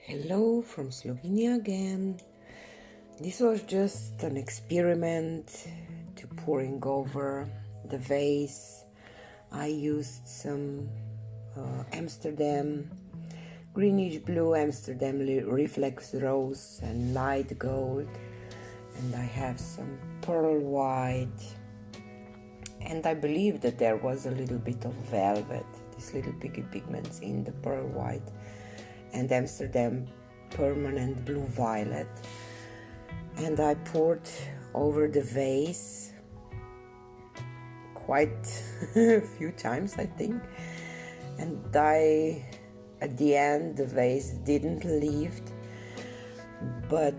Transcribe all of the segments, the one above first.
Hello from Slovenia again. This was just an experiment to pouring over the vase. I used some Amsterdam greenish blue Amsterdam reflex rose and light gold, and I have some pearl white, and I believe that there was a little bit of velvet, these little piggy pigments in the pearl white and Amsterdam permanent blue violet, and I poured over the vase quite a few times, I think, and at the end the vase didn't leave, but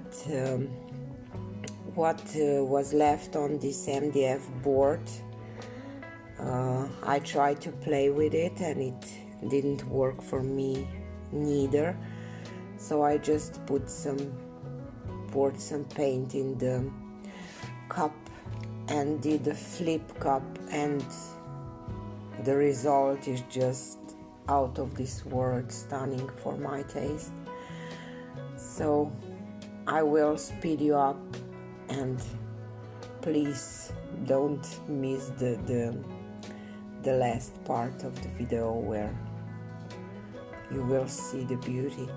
what was left on this MDF board, I tried to play with it and it didn't work for me neither, so I just poured some paint in the cup and did a flip cup, and the result is just out of this world stunning for my taste. So I will speed you up, and please don't miss the last part of the video where you will see the beauty.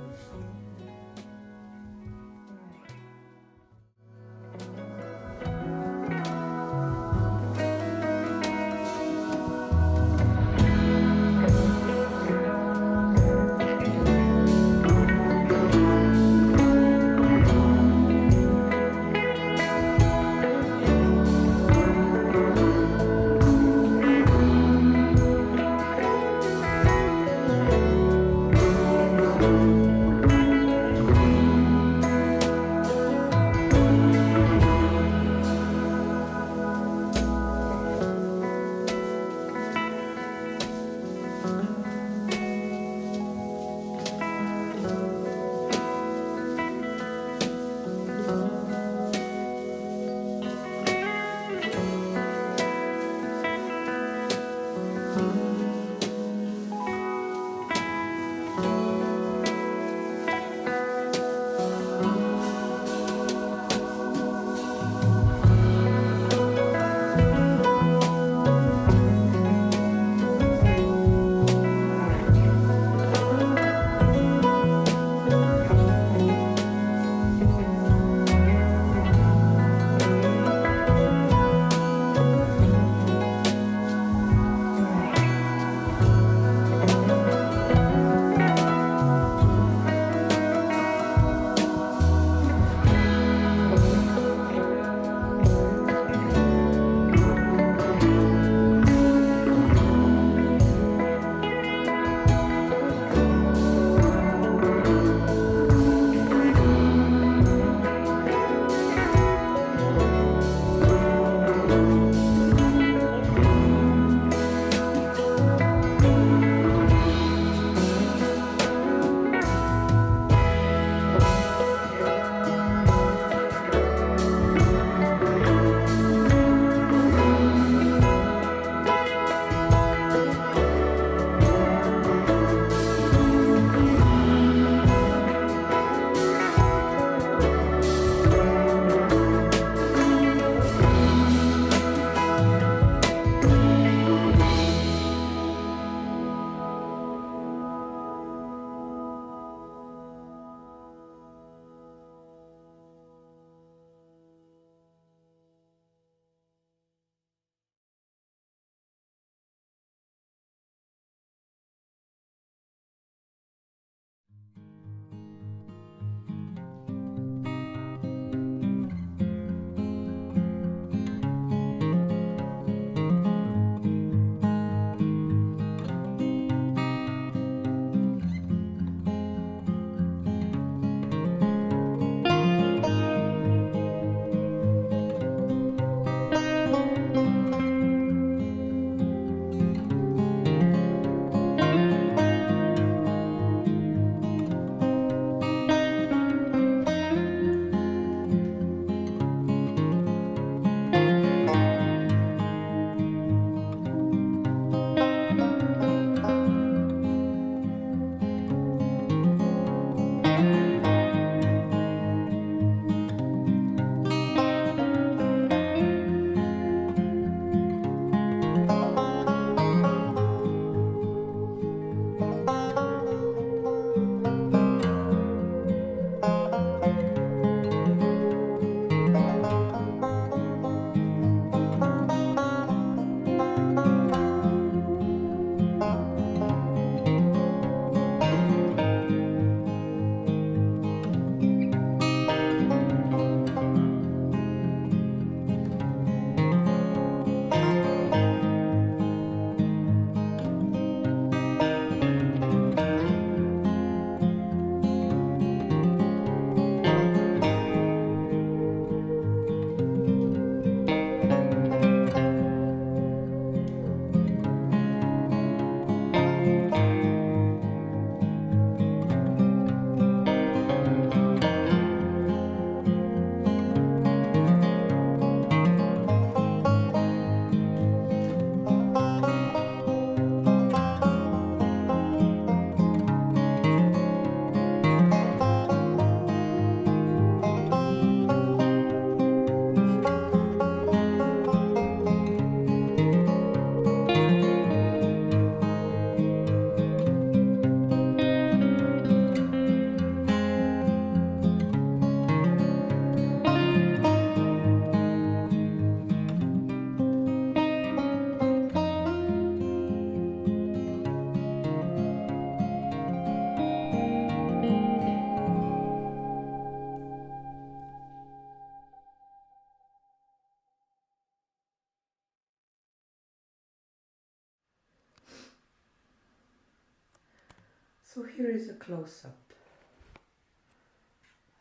So here is a close-up.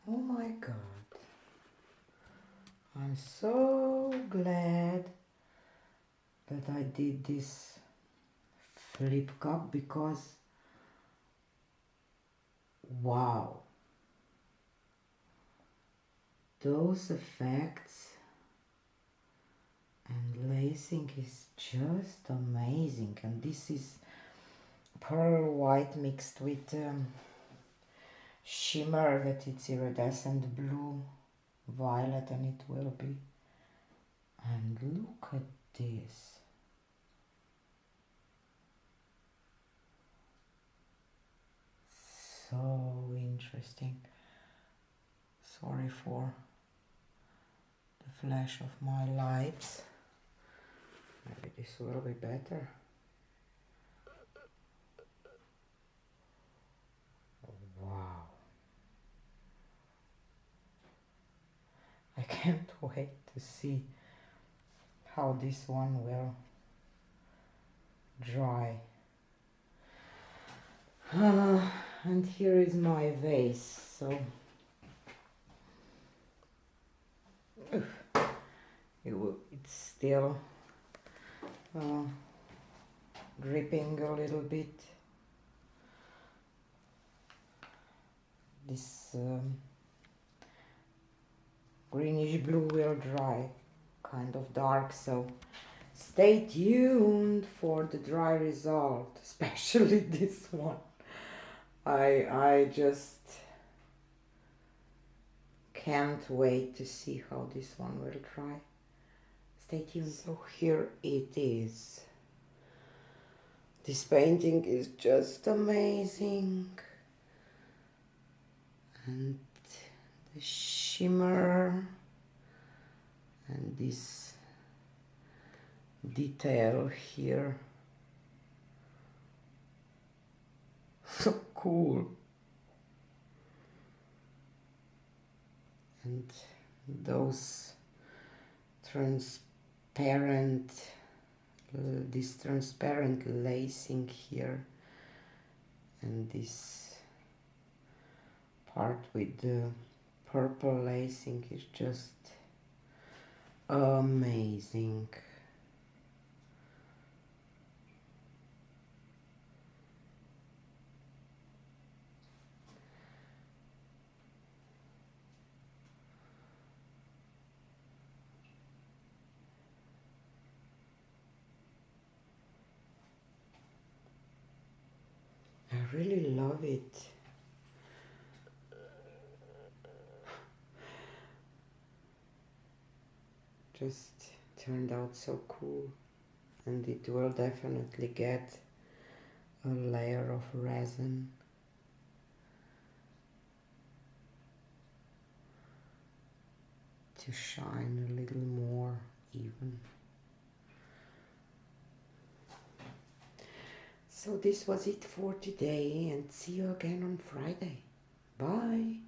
Oh my god. I'm so glad that I did this flip cup because wow. Those effects and lacing is just amazing, and this is pearl white mixed with shimmer that it's iridescent blue, violet, and it will be. And look at this. So interesting. Sorry for the flash of my lights. Maybe this will be better. Wow. I can't wait to see how this one will dry. And here is my vase. So it's still dripping a little bit. This greenish blue will dry, kind of dark, so stay tuned for the dry result, especially this one. I just can't wait to see how this one will dry. Stay tuned. So here it is. This painting is just amazing. And the shimmer and this detail here. So cool. And those transparent, this transparent lacing here, and this part with the purple lacing is just amazing. I really love it. Just turned out so cool, and it will definitely get a layer of resin. To shine a little more even. So this was it for today, and see you again on Friday. Bye.